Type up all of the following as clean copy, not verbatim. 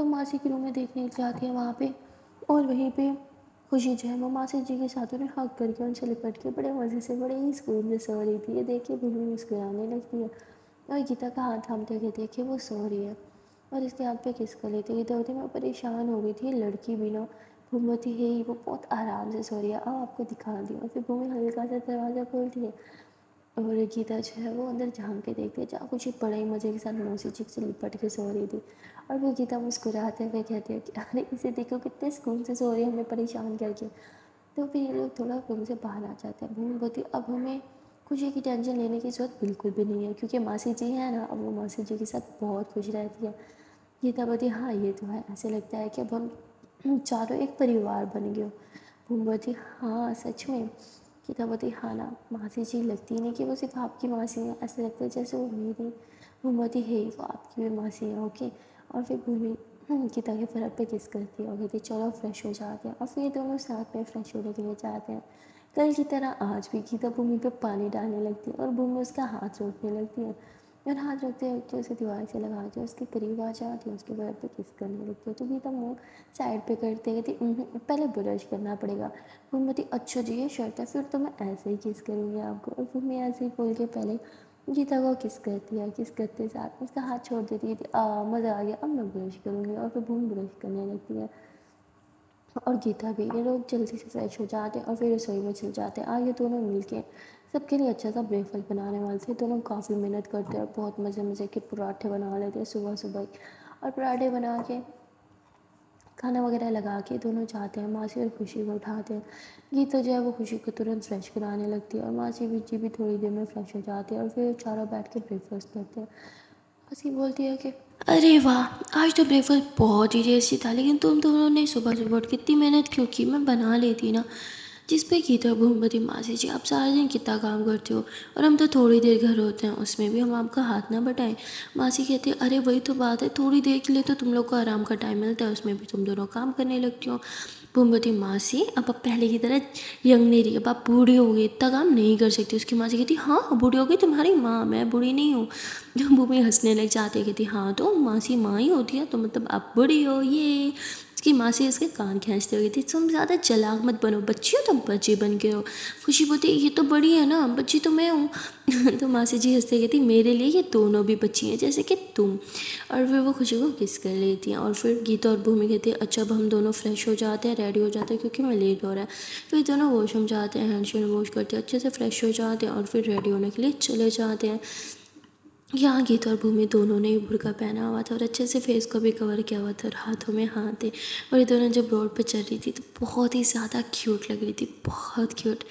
وہ ماسی کے روم میں دیکھنے جاتی ہے وہاں پہ، اور وہیں پہ خوشی جو ہے وہ ماسی جی کے ساتھ انہیں ہگ کر کے ان سے لپٹ کے بڑے مزے سے بڑے ہی سکون سے سو رہی تھی۔ یہ دیکھ کے بھومی مسکرانے لگتی ہے اور گیتا کا ہاتھ تھامتے ہوئے دیکھ کے وہ سو رہی ہے اور اس کے ہاتھ پہ کس کر لیتے گیتا ہوتی میں پریشان ہو گئی تھی، لڑکی بھی نا بھومتی ہے وہ بہت آرام سے سو رہی ہے، اب آپ کو دکھا دی، اور پھر بھومی ہلکا سا دروازہ کھولتی ہے اور گیتا جو ہے وہ اندر جھانک کے دیکھتی ہے جہاں کچھ بڑے ہی مزے کے ساتھ موسی جی سے لپٹ کے سو رہی تھی، اور وہ گیتا مسکراتے ہوئے کہتے ہیں کہ ارے اسے دیکھو کتنے سکون سے سو رہی ہے ہمیں پریشان کر کے۔ تو پھر یہ لوگ تھوڑا روم سے باہر آ جاتے ہیں۔ بھومی بولتی اب ہمیں خوشی کی ٹینشن لینے کی ضرورت بالکل بھی نہیں ہے کیونکہ ماسی جی ہیں نا، اب وہ ماسی جی کے ساتھ بہت خوش رہتی ہے۔ گیتا بولتی ہاں یہ تو ہے، ایسے لگتا ہے کہ اب ہم چاروں ایک پریوار بن گئے ہو۔ بھومی بولتی ہاں سچ میں؟ گیتا بولتی ہاں نا، ماسی جی لگتی نہیں کہ وہ صرف آپ کی ماسی ہیں، ایسے لگتا ہے جیسے وہ میری۔ بھومی بولتی ہے وہ آپ کی بھی ماسی ہیں اوکے، اور پھر بھومی گیتا کے فرق پہ کس کرتی ہے اور کہتی چلو فریش ہو جاتے ہیں، اور پھر یہ دونوں ساتھ میں فریش ہونے کے لیے جاتے ہیں۔ کل کی طرح آج بھی گیتا بھومی پہ پانی ڈالنے لگتی ہے اور بھومی اس کا ہاتھ روکنے لگتی ہے، اور ہاتھ روکتے روکتے اسے دیوار سے لگا کے اس کے قریب آ جاتی ہے، اس کے بغل پہ کس کرنے لگتی ہے، تو گیتا منہ سائڈ پہ کرتے کہتی پہلے برش کرنا پڑے گا۔ بھومی بولتی اچھا جی یہ شرط ہے، پھر تو میں ایسے ہی کس کروں گی آپ کو، اور بھومی ایسے ہی بول کے پہلے گیتا کو کس کرتی ہے، کس کرتے ساتھ اس کا ہاتھ چھوڑ دیتی ہے، مزہ آ گیا اب میں برش کروں گی، اور پھر بھومی برش کرنے لگتی ہے اور گیتا بھی۔ یہ لوگ جلدی سے فریش ہو جاتے ہیں اور پھر رسوئی میں چل جاتے ہیں۔ آگے دونوں مل کے سب کے لیے اچھا سا بریک فاسٹ بنانے والے تھے، دونوں کافی محنت کرتے ہیں اور بہت مزے مزے کے پراٹھے بنا لیتے ہیں صبح صبح ہی، اور پراٹھے بنا کے کھانا وغیرہ لگا کے دونوں جاتے ہیں، ماسی اور خوشی کو اٹھاتے ہیں۔ گیتا جو ہے وہ خوشی کو ترنت فریش کرانے لگتی ہے اور ماسی جی بھی تھوڑی دیر میں فریش ہو جاتے ہیں اور پھر چاروں بیٹھ کے بریک فاسٹ کرتے ہیں۔ ماسی بولتی ہے کہ ارے واہ آج تو بریک فاسٹ بہت ہی ٹیسٹی تھا، لیکن تم دونوں نے صبح صبح اٹھ کے کتنی محنت کیوں کی، میں بنا لیتی نا۔ جس پہ گیتا بھومتی ماسی جی آپ سارے دن کتنا کام کرتے ہو اور ہم تو تھوڑی دیر گھر ہوتے ہیں، اس میں بھی ہم آپ کا ہاتھ نہ بٹائیں۔ ماسی کہتے ارے وہی تو بات ہے، تھوڑی دیر کے لیے تو تم لوگ کو آرام کا ٹائم ملتا ہے، اس میں بھی تم دونوں کام کرنے لگتی ہو۔ بھومتی ماسی اب آپ پہلے کی طرح ینگ نہیں رہی، اب آپ بوڑھی ہو گئی، اتنا کام نہیں کر سکتی۔ اس کی ماسی کہتی ہاں بوڑھی ہو گئی تمہاری ماں، میں بوڑھی نہیں ہوں۔ بھومی ہنسنے لگ جاتے کہتی ہاں تو ماسی ماں ہی ہوتی ہے تو مطلب آپ بڑی ہو یہ۔ اس کی ماسی اس کے کان کھینچتے ہوئی تھی تم زیادہ چلاک مت بنو، بچی ہو تم بچے بن کے ہو۔ خوشی بولتی یہ تو بڑی ہے نا، بچی تو میں ہوں۔ تو ماسی جی ہنستے کہتی میرے لیے یہ دونوں بھی بچی ہیں جیسے کہ تم، اور پھر وہ خوشی کو کس کر لیتی ہیں، اور پھر گیتا اور بھومی کہتی ہیں اچھا اب ہم دونوں فریش ہو جاتے ہیں، ریڈی ہو جاتے ہیں کیونکہ میں لیٹ ہو رہا ہے۔ پھر دونوں واش روم جاتے ہیں، ہینڈ شیل واش کرتے ہیں، اچھے سے فریش ہو جاتے ہیں اور پھر ریڈی ہونے کے لیے چلے جاتے ہیں۔ یہاں گیتا اور بھومی دونوں نے برقع پہنا ہوا تھا اور اچھے سے فیس کو بھی کور کیا ہوا تھا اور ہاتھوں میں ہاتھ تھے، اور یہ دونوں جب روڈ پہ چل رہی تھی تو بہت ہی زیادہ کیوٹ لگ رہی تھی، بہت کیوٹ۔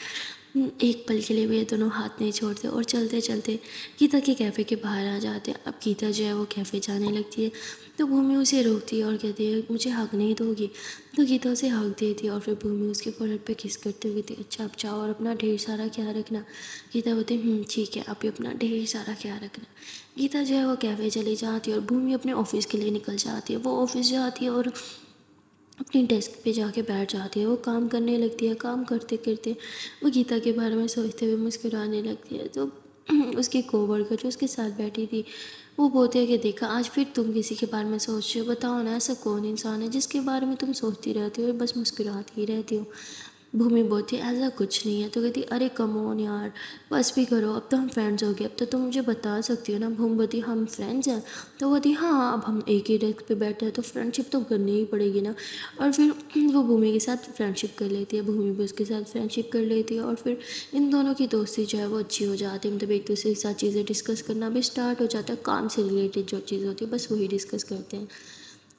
ایک پل کے لیے بھی یہ دونوں ہاتھ نہیں چھوڑتے اور چلتے چلتے گیتا کے کیفے کے باہر آ جاتے ہیں۔ اب گیتا جو ہے وہ کیفے جانے لگتی ہے تو بھومی اسے روکتی ہے اور کہتی ہے مجھے حق نہیں دو گی، تو گیتا اسے حق دیتی ہے اور پھر بھومی اس کے فورہیڈ پہ کس کرتے ہوئے کہتی اچھا اب جاؤ اور اپنا ڈھیر سارا خیال رکھنا۔ گیتا بولتی ٹھیک ہے آپ بھی اپنا ڈھیر سارا خیال رکھنا۔ گیتا جو ہے وہ کیفے چلی جاتی ہے اور بھومی اپنے آفس کے لیے نکل جاتی ہے۔ وہ آفس جاتی ہے اور اپنی ڈیسک پہ جا کے بیٹھ جاتی ہے، وہ کام کرنے لگتی ہے، کام کرتے کرتے وہ گیتا کے بارے میں سوچتے ہوئے مسکرانے لگتی ہے۔ تو اس کی کوورکر جو اس کے ساتھ بیٹھی تھی وہ بولتے ہیں کہ دیکھا آج پھر تم کسی کے بارے میں سوچ رہے ہو، بتاؤ نا ایسا کون انسان ہے جس کے بارے میں تم سوچتی رہتی ہو اور بس مسکراتی ہی رہتی ہو۔ بھومی بولتی ہے ایسا کچھ نہیں ہے، تو کہتی ارے کم آن یار بس بھی کرو، اب تو ہم فرینڈز ہو گئے، اب تو تم مجھے بتا سکتی ہو نا۔ بھومی بولتی ہم فرینڈز ہیں، تو بولتی ہاں اب ہم ایک ہی ڈیسک پہ بیٹھے ہیں تو فرینڈ شپ تو کرنی ہی پڑے گی نا۔ اور پھر وہ بھومی کے ساتھ فرینڈ شپ کر لیتی ہے، بھومی بھی اس کے ساتھ فرینڈ شپ کر لیتی ہے، اور پھر ان دونوں کی دوستی جو ہے وہ اچھی ہو جاتی ہے، مطلب ایک دوسرے کے ساتھ چیزیں ڈسکس کرنا بھی اسٹارٹ ہو جاتا ہے، کام سے ریلیٹڈ جو چیز ہوتی ہے بس وہی ڈسکس کرتے ہیں۔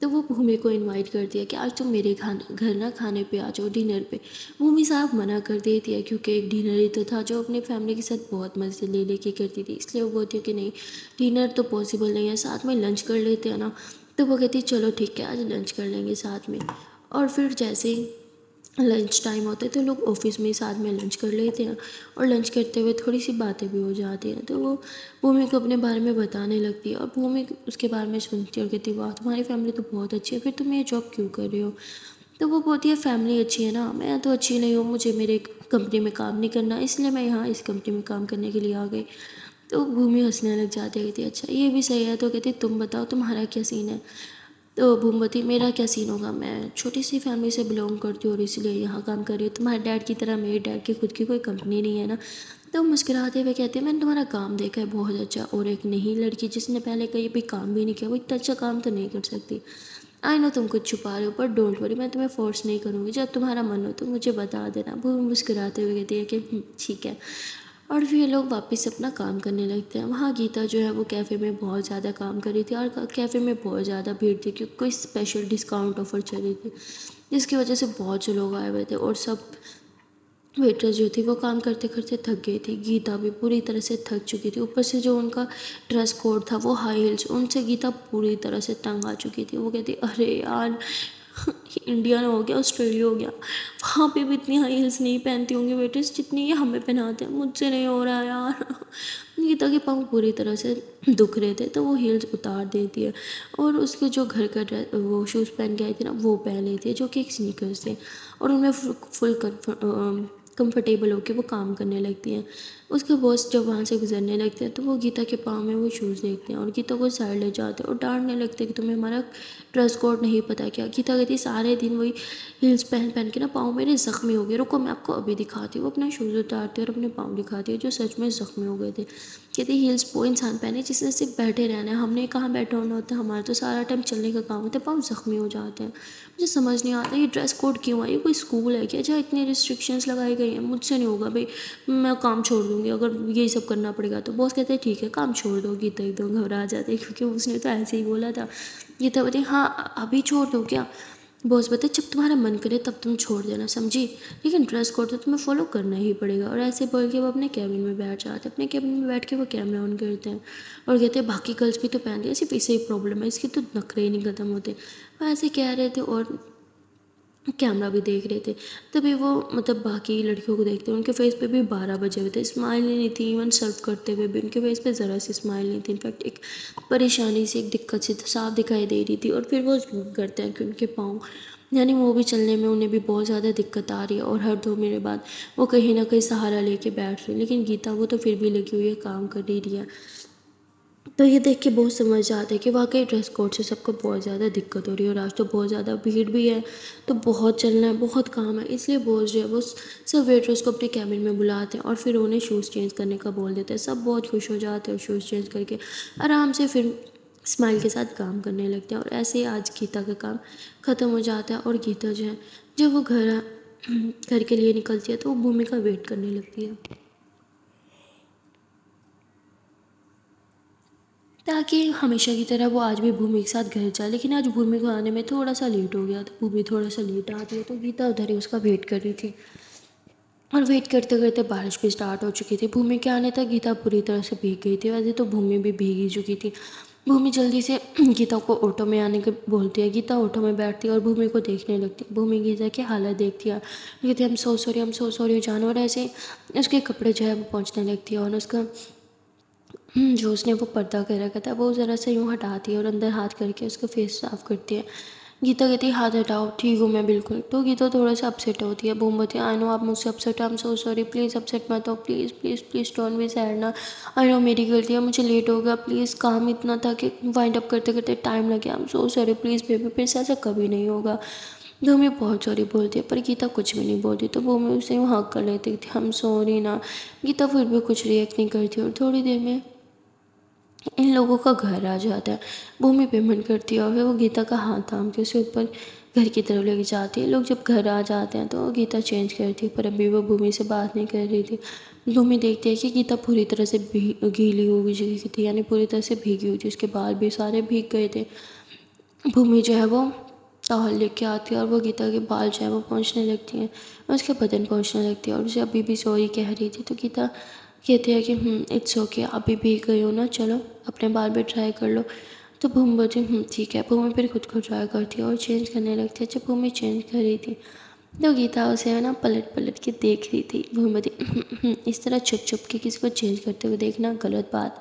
تو وہ بھومی کو انوائٹ کرتی ہے کہ آج تم میرے گھر نہ کھانے پہ آ جاؤ ڈنر پہ۔ بھومی صاحب منع کر دیتی ہے کیونکہ ایک ڈنر ہی تو تھا جو اپنے فیملی کے ساتھ بہت مزے لے لے کے کرتی تھی، اس لیے وہ بولتی ہے کہ نہیں ڈنر تو پاسبل نہیں ہے، ساتھ میں لنچ کر لیتے ہیں نا۔ تو وہ کہتی ہے چلو ٹھیک ہے آج لنچ کر لیں گے ساتھ میں، اور پھر جیسے ہی لنچ ٹائم ہوتا ہے تو لوگ آفس میں ہی ساتھ میں لنچ کر لیتے ہیں، اور لنچ کرتے ہوئے تھوڑی سی باتیں بھی ہو جاتی ہیں، تو وہ بھومی کو اپنے بارے میں بتانے لگتی ہے اور بھومی اس کے بارے میں سنتی ہے اور کہتی ہے واہ تمہاری فیملی تو بہت اچھی ہے، پھر تم یہ جاب کیوں کر رہے ہو؟ تو وہ بولتی ہے فیملی اچھی ہے نا، میں تو اچھی نہیں ہوں، مجھے میرے کمپنی میں کام نہیں کرنا، اس لیے میں یہاں اس کمپنی میں کام کرنے کے لیے آ گئی۔ تو بھومی ہنسنے لگ جاتی ہے، کہتی ہے اچھا یہ بھی صحیح ہے، تو کہتی تم بتاؤ تمہارا کیا سین ہے؟ تو بھومبتی میرا کیا سین ہوگا، میں چھوٹی سی فیملی سے بلونگ کرتی ہوں اور اسی لیے یہاں کام کر رہی ہوں، تمہارے ڈیڈ کی طرح میرے ڈیڈ کی خود کی کوئی کمپنی نہیں ہے نا۔ تو مسکراتے ہوئے کہتے ہیں میں نے تمہارا کام دیکھا ہے بہت اچھا، اور ایک نئی لڑکی جس نے پہلے کہیں بھی کام بھی نہیں کیا وہ اتنا اچھا کام تو نہیں کر سکتی۔ آئی نو تم کچھ چھپا رہے ہو پر ڈونٹ وری، میں تمہیں فورس نہیں کروں گی، جب تمہارا من ہو تو مجھے بتا دینا۔ وہ مسکراتے ہوئے کہتی ہے کہ ٹھیک ہے۔ اور پھر یہ لوگ واپس اپنا کام کرنے لگتے ہیں۔ وہاں گیتا جو ہے وہ کیفے میں بہت زیادہ کام کر رہی تھی، اور کیفے میں بہت زیادہ بھیڑ تھی کیونکہ کوئی اسپیشل ڈسکاؤنٹ آفر چل رہی تھی، جس کی وجہ سے بہت سے لوگ آئے ہوئے تھے، اور سب ویٹرس جو تھی وہ کام کرتے کرتے تھک گئی تھی۔ گیتا بھی پوری طرح سے تھک چکی تھی، اوپر سے جو ان کا ڈریس کوڈ تھا وہ ہائی ہیلس، ان سے گیتا پوری طرح سے تنگ آ چکی تھی۔ وہ کہتی ارے یار انڈیا نہ ہو گیا آسٹریلیا ہو گیا، وہاں پہ بھی اتنی ہائی ہیلس نہیں پہنتی ہوں گی ویٹرس جتنی یہ ہمیں پہناتے ہیں، مجھ سے نہیں ہو رہا یار۔ گیتا کے پاؤں پوری طرح سے دکھ رہے تھے تو وہ ہیلز اتار دیتی ہے، اور اس کے جو گھر کا وہ شوز پہن کے آئی تھی نا وہ پہن لیتی ہے جو کہ ایک سنیکرز تھے، اور ان میں فل کمفرٹیبل ہو کے وہ کام کرنے لگتی ہیں۔ اس کے باس جب وہاں سے گزرنے لگتے ہیں تو وہ گیتا کے پاؤں میں وہ شوز دیکھتے ہیں اور گیتا کو سائڈ لے جاتے ہیں اور ڈانٹنے لگتے ہیں کہ تمہیں ہمارا ڈریس کوڈ نہیں پتہ کیا۔ گیتا کہتی سارے دن وہی ہیلز پہن پہن کے نا پاؤں میرے زخمی ہو گئے، رکو میں آپ کو ابھی دکھاتی ہوں۔ وہ اپنے شوز اتارتی ہے اور اپنے پاؤں دکھاتی ہے جو سچ میں زخمی ہو گئے تھے۔ کہتی ہیلز وہ انسان پہنے جس نے صرف بیٹھے رہنا ہے، ہم نے کہاں بیٹھا ہونا ہوتا ہے، ہمارا تو سارا ٹائم چلنے کا کام ہوتا ہے، پاؤں زخمی ہو جاتے ہیں۔ مجھے سمجھ نہیں آتا یہ ڈریس کوڈ کیوں ہے، یہ کوئی اسکول ہے کیا جہاں اتنی ریسٹرکشنس لگائی گئی ہیں؟ مجھ سے نہیں ہوگا بھائی، میں کام چھوڑ دوں گی اگر یہی سب کرنا پڑے گا تو۔ باس کہتے ہیں ٹھیک ہے کام چھوڑ دو۔ گیتا ایک دم گھبرا جاتے کیونکہ اس نے تو ایسے ہی بولا تھا۔ گیتا بولتی ہاں ابھی چھوڑ دو کیا؟ باس بولتے جب تمہارا من کرے تب تم چھوڑ دینا سمجھی، لیکن ڈریس کوڈ تو تمہیں فالو کرنا ہی پڑے گا۔ اور ایسے بول کے وہ اپنے کیبن میں بیٹھ جاتے ہیں، اپنے کیبن میں بیٹھ کے وہ کیمرہ آن کرتے ہیں اور کہتے ہیں باقی گرلس بھی تو پہنتی ہیں، صرف اسے ہی پرابلم ہے، اس کے تو نخرے ہی نہیں ختم ہوتے۔ وہ ایسے کہہ رہے تھے اور کیمرہ بھی دیکھ رہے تھے، تبھی وہ مطلب باقی لڑکیوں کو دیکھتے ہیں، ان کے فیس پہ بھی 12 بجے ہوئے تھے، اسمائل ہی نہیں تھی، ایون سرو کرتے ہوئے بھی ان کے فیس پہ ذرا سی اسمائل نہیں تھی، انفیکٹ ایک پریشانی سی ایک دقت سی صاف دکھائی دے رہی تھی۔ اور پھر وہ ظلم کرتے ہیں کہ ان کے پاؤں یعنی وہ بھی چلنے میں انہیں بھی بہت زیادہ دقت آ رہی ہے، اور ہر 2 منٹ بعد وہ کہیں نہ کہیں سہارا لے کے بیٹھ رہے ہیں، لیکن گیتا وہ تو پھر بھی لگی ہوئی ہے کام کر ہی رہی ہے۔ تو یہ دیکھ کے بہت سمجھ آتا ہے کہ واقعی ڈریس کوڈ سے سب کو بہت زیادہ دقت ہو رہی ہے، اور آج تو بہت زیادہ بھیڑ بھی ہے تو بہت چلنا ہے، بہت کام ہے، اس لیے باس جو ہے وہ سب ویٹرس کو اپنے کیبن میں بلاتے ہیں اور پھر انہیں شوز چینج کرنے کا بول دیتے ہیں۔ سب بہت خوش ہو جاتے ہیں اور شوز چینج کر کے آرام سے پھر اسمائل کے ساتھ کام کرنے لگتے ہیں، اور ایسے ہی آج گیتا کا کام ختم ہو جاتا ہے۔ اور گیتا جو ہے جب وہ گھر کے لیے نکلتی ہے تو وہ بھومی کا ویٹ کرنے لگتی ہے تاکہ ہمیشہ کی طرح وہ آج بھی بھومی کے ساتھ گھر جائے، لیکن آج بھومی کو آنے میں تھوڑا سا لیٹ ہو گیا، تو بھومی تھوڑا سا لیٹ آتی ہے تو گیتا ادھر ہی اس کا ویٹ کر رہی تھی، اور ویٹ کرتے کرتے بارش بھی سٹارٹ ہو چکی تھی۔ بھومی کے آنے تک گیتا پوری طرح سے بھیگ گئی تھی، ویسے تو بھومی بھی بھیگ ہی چکی تھی۔ بھومی جلدی سے گیتا کو آٹو میں آنے کے بولتی ہے، گیتا آٹو میں بیٹھتی ہے اور بھومی کو دیکھنے لگتی ہے۔ بھومی گیتا کی حالت دیکھتی ہے، کہتی ہے ہم سو سوری جانو، اور ایسے اس کے کپڑے جو ہے وہ پہنچنے لگتی ہے، اور اس کا جو اس نے وہ پردہ کر رکھا تھا وہ ذرا سا یوں ہٹاتی ہے اور اندر ہاتھ کر کے اس کا فیس صاف کرتی ہے۔ گیتا کہتی ہے ہاتھ ہٹاؤ، ٹھیک ہوں میں بالکل۔ تو گیتا تھوڑا سا اپسیٹ ہوتی ہے، بوم بولتی ہے آئی نو آپ مجھ سے upset, I am so sorry, please upset مت ہو، please please please don't be sad نا، آئی نو میری غلطی ہے، مجھے لیٹ ہو گیا، پلیز کام اتنا تھا کہ وائنڈ اپ کرتے کرتے ٹائم لگ گیا، آئی am so sorry please baby, پھر سے ایسا کبھی نہیں ہوگا۔ بھومی بہت سوری بولتی ہے پر گیتا کچھ بھی نہیں بولتی، تو بھومی اسے یوں ہگ کر لیتی تھی ہم سوری نا۔ گیتا پھر بھی کچھ ریئیکٹ نہیں کرتی، اور تھوڑی دیر میں ان لوگوں کا گھر آ جاتا ہے۔ بھومی پیمنٹ کرتی ہے اور پھر وہ گیتا کا ہاتھ تھام کے اسے اوپر گھر کی طرف لے کے جاتی ہے۔ لوگ جب گھر آ جاتے ہیں تو گیتا چینج کرتی ہے، پر ابھی وہ بھومی سے بات نہیں کر رہی تھی۔ بھومی دیکھتی ہے کہ گیتا پوری طرح سے گیلی ہو گئی تھی، یعنی پوری طرح سے بھیگی ہوئی تھی، اس کے بال بھی سارے بھیگ گئے تھے۔ بھومی جو ہے وہ ٹاول لے کے آتی ہے اور وہ گیتا کے بال جو ہے وہ پہنچنے لگتی ہیں اور اس کے بدن پہنچنے لگتی ہے، اور اسے ابھی بھی سوری کہہ رہی تھی، تو گیتا کہتے ہیں کہ اٹس اوکے، ابھی بھی گئی ہو نا، چلو اپنے بال بھی ٹرائی کر لو۔ تو بھومی بولتی ٹھیک ہے۔ بھومی پھر خود کو ٹرائی کرتی ہے اور چینج کرنے لگتی ہے۔ جب بھومی چینج کر رہی تھی تو گیتا اسے نا پلٹ پلٹ کے دیکھ رہی تھی۔ بھومی بولتی اس طرح چھپ چھپ کے کسی کو چینج کرتے ہوئے دیکھنا غلط بات۔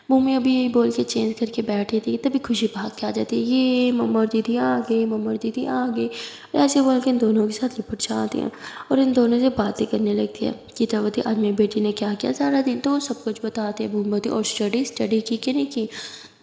بھومی ابھی یہی بول کے چینج کر کے بیٹھی تھی، تبھی خوشی بھاگ کے آ جاتی ہے، یہ مما اور دیدی آ گئے، مما اور دیدی آ گئے، ایسے بول کے ان دونوں کے ساتھ لپٹ جاتی ہیں اور ان دونوں سے باتیں کرنے لگتی ہے۔ گیتا بولتی آج میری بیٹی نے کیا کیا سارا دن، تو وہ سب کچھ بتاتے ہیں۔ بھومی بولتی اور اسٹڈی کی کہ نہیں کی؟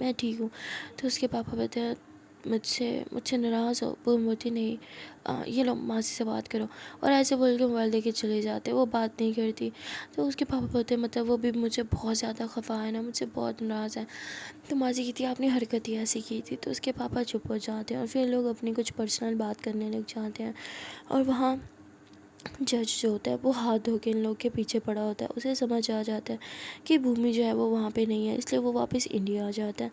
میں ٹھیک ہوں۔ تو اس کے پاپا بولتے ہیں مجھ سے ناراض ہو؟ وہ بولتی نہیں، یہ لو ماسی سے بات کرو، اور ایسے بول کے موبائل دے کے چلے جاتے، وہ بات نہیں کرتی۔ تو اس کے پاپا بولتے ہیں مطلب وہ بھی مجھ سے بہت زیادہ خفا ہے نا، مجھ سے بہت ناراض ہے۔ تو ماسی کہتی ہے آپ نے حرکت ہی ایسی کی تھی۔ تو اس کے پاپا چپ ہو جاتے ہیں اور پھر لوگ اپنی کچھ پرسنل بات کرنے لگ جاتے ہیں، اور وہاں جج جو ہوتا ہے وہ ہاتھ دھو کے ان لوگ کے پیچھے پڑا ہوتا ہے۔ اسے سمجھ آ جاتا ہے کہ بھومی جو ہے وہ وہاں پہ نہیں ہے، اس لیے وہ واپس انڈیا آ جاتا ہے،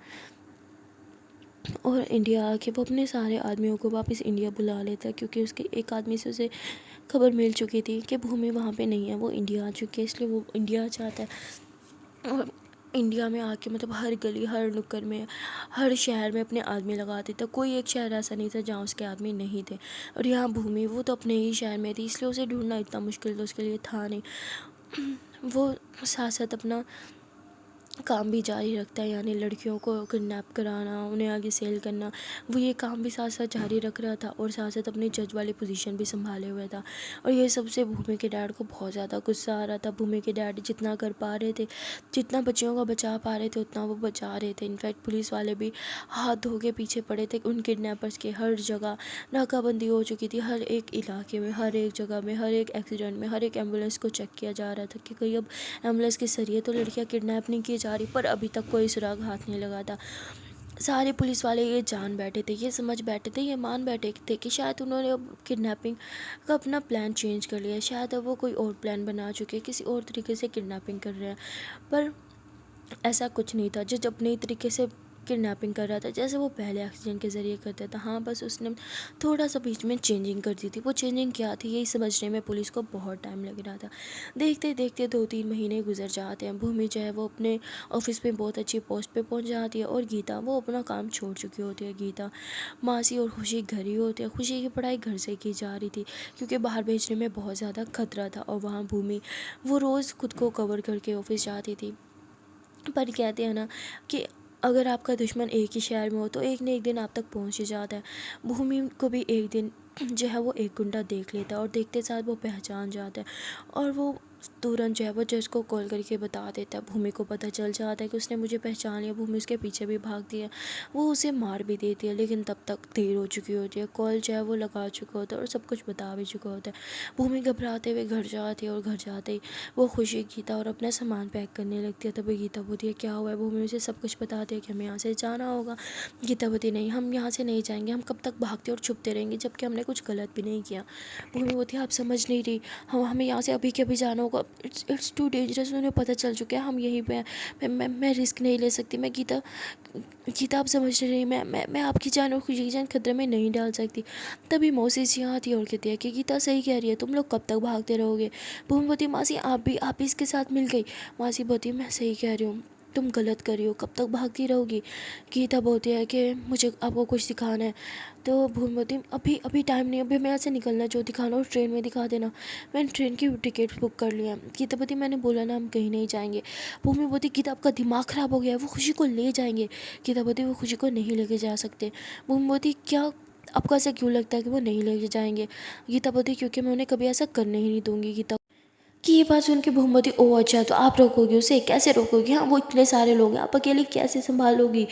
اور انڈیا آ کے وہ اپنے سارے آدمیوں کو واپس انڈیا بلا لیتا ہے، کیونکہ اس کے ایک آدمی سے اسے خبر مل چکی تھی کہ بھومی وہاں پہ نہیں ہے، وہ انڈیا آ چکی ہے، اس لیے وہ انڈیا جاتا ہے۔ اور انڈیا میں آ کے مطلب ہر گلی، ہر نکڑ میں، ہر شہر میں اپنے آدمی لگا دیتا، کوئی ایک شہر ایسا نہیں تھا جہاں اس کے آدمی نہیں تھے۔ اور یہاں بھومی وہ تو اپنے ہی شہر میں تھی، اس لیے اسے ڈھونڈنا اتنا مشکل تو اس کے لیے تھا نہیں۔ وہ ساتھ ساتھ اپنا کام بھی جاری رکھتا ہے، یعنی لڑکیوں کو کڈنیپ کرانا، انہیں آگے سیل کرنا، وہ یہ کام بھی ساتھ ساتھ جاری رکھ رہا تھا، اور ساتھ ساتھ اپنی جج والی پوزیشن بھی سنبھالے ہوئے تھا۔ اور یہ سب سے بھومی کے ڈیڈ کو بہت زیادہ غصہ آ رہا تھا۔ بھومی کے ڈیڈ جتنا کر پا رہے تھے، جتنا بچیوں کا بچا پا رہے تھے، اتنا وہ بچا رہے تھے۔ انفیکٹ پولیس والے بھی ہاتھ دھو کے پیچھے پڑے تھے ان کڈنیپرز کے، ہر جگہ ناکہ بندی ہو چکی تھی، ہر ایک علاقے میں، ہر ایک جگہ میں، ہر ایک ایکسیڈنٹ میں، ہر ایک ایمبولینس کو چیک کیا جا رہا تھا کہ کہیں اب ایمبولینس کے ذریعے تو لڑکیاں کڈنیپ نہیں کی جا رہی، پر ابھی تک کوئی سراغ ہاتھ نہیں لگا تھا۔ سارے پولیس والے یہ جان بیٹھے تھے، یہ سمجھ بیٹھے تھے، یہ مان بیٹھے تھے کہ شاید انہوں نے اب کڈنیپنگ کا اپنا پلان چینج کر لیا، شاید اب وہ کوئی اور پلان بنا چکے، کسی اور طریقے سے کڈنیپنگ کر رہے ہیں۔ پر ایسا کچھ نہیں تھا، جج اپنے طریقے سے کڈنیپنگ کر رہا تھا جیسے وہ پہلے ایکسیڈنٹ کے ذریعے کرتا تھا۔ ہاں بس اس نے تھوڑا سا بیچ میں چینجنگ کر دی تھی، وہ چینجنگ کیا تھی یہی سمجھنے میں پولیس کو بہت ٹائم لگ رہا تھا۔ دیکھتے دیکھتے 2-3 مہینے گزر جاتے ہیں، بھومی جو ہے وہ اپنے آفس میں بہت اچھی پوسٹ پہ پہنچ جاتی ہے، اور گیتا وہ اپنا کام چھوڑ چکی ہوتی ہے۔ گیتا، ماسی اور خوشی گھر ہی ہوتے ہیں، خوشی کی پڑھائی گھر سے کی جا رہی تھی کیونکہ باہر بھیجنے میں بہت زیادہ خطرہ تھا، اور وہاں بھومی وہ روز خود کو کور کر کے آفس جاتی تھی۔ پر کہتے ہیں نا کہ اگر آپ کا دشمن ایک ہی شہر میں ہو تو ایک نہ ایک دن آپ تک پہنچ ہی جاتا ہے۔ بھومی کو بھی ایک دن جو ہے وہ ایک گنڈا دیکھ لیتا ہے، اور دیکھتے ساتھ وہ پہچان جاتا ہے، اور وہ تورنت جو ہے وہ جج کو کال کر کے بتا دیتا ہے۔ بھومی کو پتہ چل جاتا ہے کہ اس نے مجھے پہچان لیا، بھومی اس کے پیچھے بھی بھاگتی ہے، وہ اسے مار بھی دیتی ہے، لیکن تب تک دیر ہو چکی ہوتی ہے، کال جو ہے وہ لگا چکا ہوتا ہے اور سب کچھ بتا بھی چکا ہوتا ہے۔ بھومی گھبراتے ہوئے گھر جاتی ہے، اور گھر جاتے ہی وہ خوشی گیتا اور اپنا سامان پیک کرنے لگتی ہے۔ تبھی گیتا بولتی ہے کیا ہوا ہے؟ بھومی اسے سب کچھ بتاتی ہے کہ ہمیں یہاں سے جانا ہوگا۔ گیتا بولتی نہیں، ہم یہاں سے نہیں جائیں گے، ہم کب تک بھاگتے اور چھپتے رہیں گے جبکہ ہم نے کچھ غلط بھی نہیں کیا۔ بھومی بولتی ہے آپ سمجھ نہیں رہی، ہمیں یہاں سے ابھی کے ابھی جانا ہوگا، اٹس ٹو ڈینجرس، انہیں پتہ چل چکا ہے ہم یہیں پہ ہیں، میں رسک نہیں لے سکتی، میں گیتا آپ سمجھ نہیں رہی، میں آپ کی جان اور خوشی کی جان خطرے میں نہیں ڈال سکتی۔ تبھی موسی یہاں آتی ہے اور کہتی ہے کہ گیتا صحیح کہہ رہی ہے، تم لوگ کب تک بھاگتے رہو گے؟ بھومی بولتی ماسی آپ بھی اس کے ساتھ مل گئی؟ ماسی بولتی میں صحیح کہہ رہی ہوں، تم غلط کر رہی ہو، کب تک بھاگتی رہو گی؟ گیتا بولتی ہے کہ مجھے آپ کو کچھ دکھانا ہے۔ تو بھومی بولتی ابھی ٹائم نہیں ہے، ابھی میں ایسے نکلنا، جو دکھانا ہو ٹرین میں دکھا دینا، میں نے ٹرین کی ٹکٹ بک کر لیا ہے۔ گیتا بولتی میں نے بولا نا ہم کہیں نہیں جائیں گے۔ بھومی بولتی گیتا آپ کا دماغ خراب ہو گیا ہے، وہ خوشی کو لے جائیں گے۔ گیتا بولتی وہ خوشی کو نہیں لے کے جا سکتے۔ بھومی بولتی کیا آپ کو ایسا کیوں لگتا ہے کہ وہ نہیں لے کے جائیں گے؟ گیتا بولتی کیونکہ میں انہیں کبھی ایسا کرنے ہی نہیں دوں گی۔ گیتا کہ یہ بات سن کے بھومی بولتی او اچھا تو آپ روکو گی اسے؟ کیسے روکو گی؟ ہاں وہ اتنے سارے لوگ ہیں، آپ اکیلے کیسے سنبھالو گی؟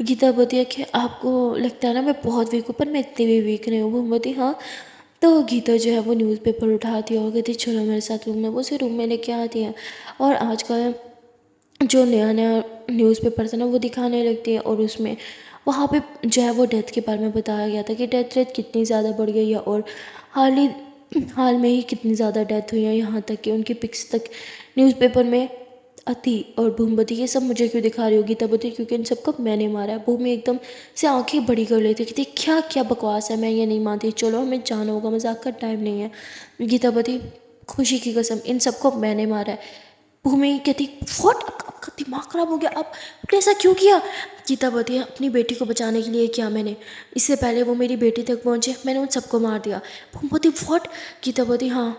گیتا بولتی ہے کہ آپ کو لگتا ہے نا میں بہت ویک ہوں، پر میں اتنی بھی ویک نہیں ہوں۔ بھومی بولتی ہاں۔ تو گیتا جو ہے وہ نیوز پیپر اٹھاتی ہے اور کہتی ہے چلو میرے ساتھ روم میں، وہ اسے روم میں لے کے آتی ہے، اور آج کل جو نیا نیوز پیپر تھا نا وہ دکھانے لگتی ہے، اور اس میں وہاں پہ جو ہے وہ ڈیتھ کے بارے میں بتایا گیا تھا کہ ڈیتھ ریٹ کتنی زیادہ بڑھ گئی ہے، اور حال میں ہی کتنی زیادہ ڈیتھ ہوئی ہے، یہاں تک کہ ان کی پکس تک نیوز پیپر میں آتی۔ اور بھومی بولتی یہ سب مجھے کیوں دکھا رہی ہو؟ گیتا بولتی کیونکہ ان سب کو میں نے مارا ہے۔ بھومی ایک دم سے آنکھیں بڑی کر لیتی ہے، کہتی کیا بکواس ہے، میں یہ نہیں مانتی، چلو ہمیں جانا ہوگا، مذاق کا ٹائم نہیں ہے۔ گیتا بولتی خوشی کی قسم ان سب کو میں نے مارا ہے۔ بھومی کہتی واٹ، آپ کا دماغ خراب ہو گیا، آپ نے ایسا کیوں کیا؟ گیتا بولتی ہے اپنی بیٹی کو بچانے کے لیے کیا میں نے، اس سے پہلے وہ میری بیٹی تک پہنچے میں نے ان سب کو مار دیا۔ بھومی بولتی واٹ؟ گیتا بولتی ہاں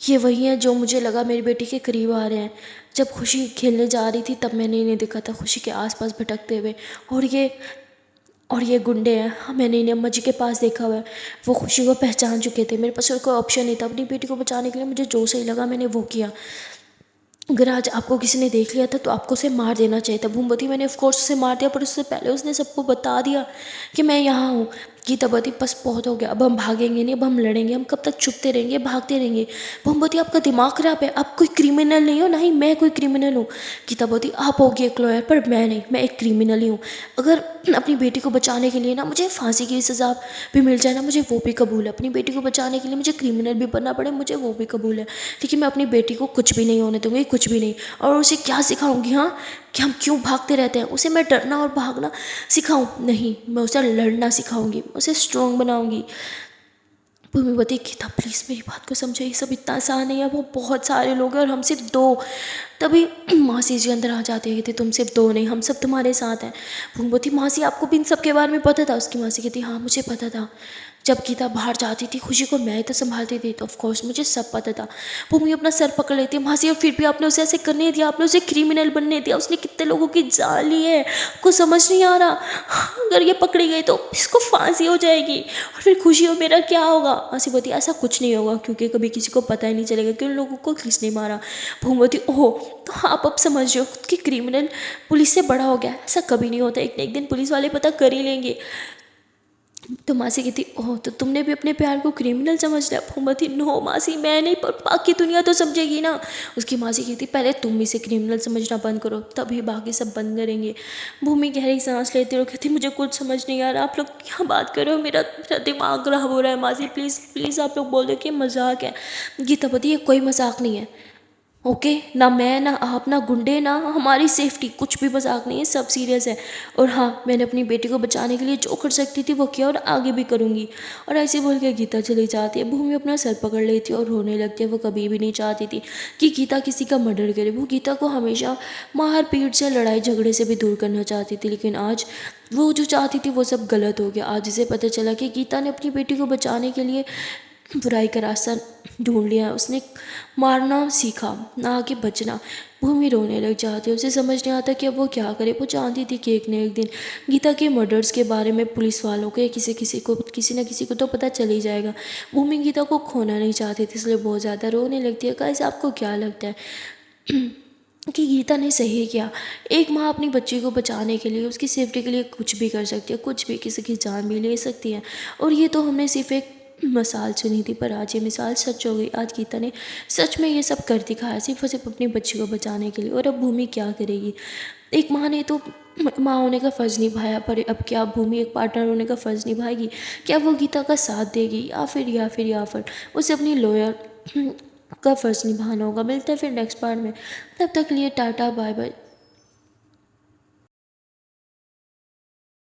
یہ وہی ہیں جو مجھے لگا میری بیٹی کے قریب آ رہے ہیں، جب خوشی کھیلنے جا رہی تھی تب میں نے انہیں دیکھا تھا خوشی کے آس پاس بھٹکتے ہوئے، اور یہ گنڈے ہیں، میں نے انہیں اماں جی کے پاس دیکھا ہوا ہے، وہ خوشی کو پہچان چکے تھے، میرے پاس کوئی آپشن نہیں تھا، اپنی بیٹی کو بچانے کے لیے مجھے جو صحیح لگا میں نے وہ کیا۔ اگر آج آپ کو کسی نے دیکھ لیا تھا تو آپ کو اسے مار دینا چاہیے تھا۔ بھومبتی میں نے آف کورس اسے مار دیا، پر اس سے پہلے اس نے سب کو بتا دیا کہ میں یہاں ہوں۔ گیتا بتی بس بہت ہو گیا، اب ہم بھاگیں گے نہیں، اب ہم لڑیں گے، ہم کب تک چھپتے رہیں گے، بھاگتے رہیں گے۔ بھومبتی آپ کا دماغ خراب ہے، آپ کوئی کرمنل نہیں ہو، نہ ہی میں کوئی کرمنل ہوں۔ گیتا بتی آپ ہوگی ایک لائر، پر میں نہیں، میں ایک کرمنل ہی ہوں۔ اگر اپنی بیٹی کو بچانے کے لیے نا مجھے پھانسی کی سزا بھی مل جائے نا، مجھے وہ بھی قبول ہے۔ اپنی بیٹی کو بچانے کے لیے مجھے کرمنل بھی بننا پڑے، مجھے وہ بھی قبول ہے، لیکن میں اپنی بیٹی کو کچھ بھی نہیں ہونے دوں گی، کچھ بھی نہیں۔ اور اسے کیا سکھاؤں گی؟ ہاں، کہ ہم کیوں بھاگتے رہتے ہیں؟ اسے میں ڈرنا اور بھاگنا سکھاؤں؟ نہیں، میں اسے لڑنا سکھاؤں گی، اسے اسٹرانگ بناؤں گی۔ بھومیوتی گیتا پلیز میری بات کو سمجھو، یہ سب اتنا آسان نہیں ہے، وہ بہت سارے لوگ ہیں اور ہم صرف دو۔ تبھی ماسی جی اندر آ جاتی ہے، کہتی تم صرف دو نہیں، ہم سب تمہارے ساتھ ہیں۔ بھومیوتی ماسی آپ کو بھی ان سب کے بارے میں پتہ تھا؟ اس کی ماسی کہتی ہاں مجھے پتہ تھا، جب گیتا باہر جاتی تھی خوشی کو میں ہی تو سنبھالتی تھی، تو آف کورس مجھے سب پتہ تھا۔ بھومی اپنا سر پکڑ لیتی ہے، ماسی اور پھر بھی آپ نے اسے ایسے کرنے دیا، آپ نے اسے کرمنل بننے دیا، اس نے کتنے لوگوں کی جان لی ہے، آپ کو سمجھ نہیں آ رہا؟ اگر یہ پکڑی گئی تو اس کو پھانسی ہو جائے گی، اور پھر خوشی ہو میرا کیا ہوگا؟ ماسی بولتی ایسا کچھ نہیں ہوگا، کیونکہ کبھی کسی کو پتہ ہی نہیں چلے گا کہ ان لوگوں کو کس نے مارا۔ بھوموتی اوہ، تو آپ اب سمجھ رہے ہو خود کی کرمنل پولیس سے بڑا ہو گیا؟ ایسا کبھی نہیں ہوتا، ایک نہ ایک دن پولیس والے پتہ کر ہی لیں گے۔ تو ماسی کہتی اوہ، تو تم نے بھی اپنے پیار کو کرمنل سمجھ لیا؟ بھوموتی نو ماسی میں نہیں، پر باقی دنیا تو سمجھے گی نا۔ اس کی ماسی کہتی پہلے تم اسے کرمنل سمجھنا بند کرو، تبھی باقی سب بند کریں گے۔ بھومی گہری سانس لیتی اور کہتی مجھے کچھ سمجھ نہیں آ رہا، آپ لوگ کیا بات کر رہے ہو، میرا دماغ خراب ہو رہا ہے ماسی، پلیز پلیز آپ لوگ بول دو کہ یہ مذاق ہے۔ گیتا بتی یہ کوئی مذاق نہیں ہے، اوکے؟ نہ میں، نہ آپ، نہ گنڈے، نہ ہماری سیفٹی، کچھ بھی مذاق نہیں ہے، سب سیریس ہے۔ اور ہاں، میں نے اپنی بیٹی کو بچانے کے لیے جو کر سکتی تھی وہ کیا، اور آگے بھی کروں گی۔ اور ایسے بول کے گیتا چلی جاتی ہے۔ بھومی اپنا سر پکڑ لیتی ہے اور رونے لگتی ہے۔ وہ کبھی بھی نہیں چاہتی تھی کہ گیتا کسی کا مرڈر کرے، وہ گیتا کو ہمیشہ مار پیٹ سے، لڑائی جھگڑے سے بھی دور کرنا چاہتی تھی، لیکن آج وہ جو چاہتی تھی وہ سب غلط ہو گیا۔ آج اسے پتہ چلا کہ گیتا نے اپنی بیٹی کو بچانے کے لیے برائی کا راستہ ڈھونڈ لیا، اس نے مارنا سیکھا، نہ کہ بچنا۔ بھومی رونے لگ جاتی ہے، اسے سمجھ نہیں آتا کہ اب وہ کیا کرے۔ وہ جانتی تھی کہ ایک نہ ایک دن گیتا کے مرڈرز کے بارے میں پولیس والوں کو یا کسی نہ کسی کو تو پتہ چل ہی جائے گا۔ بھومی گیتا کو کھونا نہیں چاہتی تھی، اس لیے بہت زیادہ رونے لگتی ہے۔ گائز آپ کو کیا لگتا ہے کہ گیتا نے صحیح کیا؟ ایک ماں اپنی بچی کو بچانے کے لیے، اس کی سیفٹی کے لیے کچھ بھی کر سکتی ہے، کچھ بھی، کسی کی جان بھی لے سکتی ہے۔ اور یہ تو ہم نے صرف ایک مثال سنی تھی، پر آج یہ مثال سچ ہو گئی۔ آج گیتا نے سچ میں یہ سب کر دکھایا، صرف اور صرف اپنی بچی کو بچانے کے لیے۔ اور اب بھومی کیا کرے گی؟ ایک ماں نے تو ماں ہونے کا فرض نبھایا، پر اب کیا بھومی ایک پارٹنر ہونے کا فرض نبھائے گی؟ کیا وہ گیتا کا ساتھ دے گی، یا پھر اسے اپنی لوئر کا فرض نبھانا ہوگا؟ ملتا ہے پھر نیکسٹ پارٹ میں، تب تک کے لیے ٹاٹا بائے بائے۔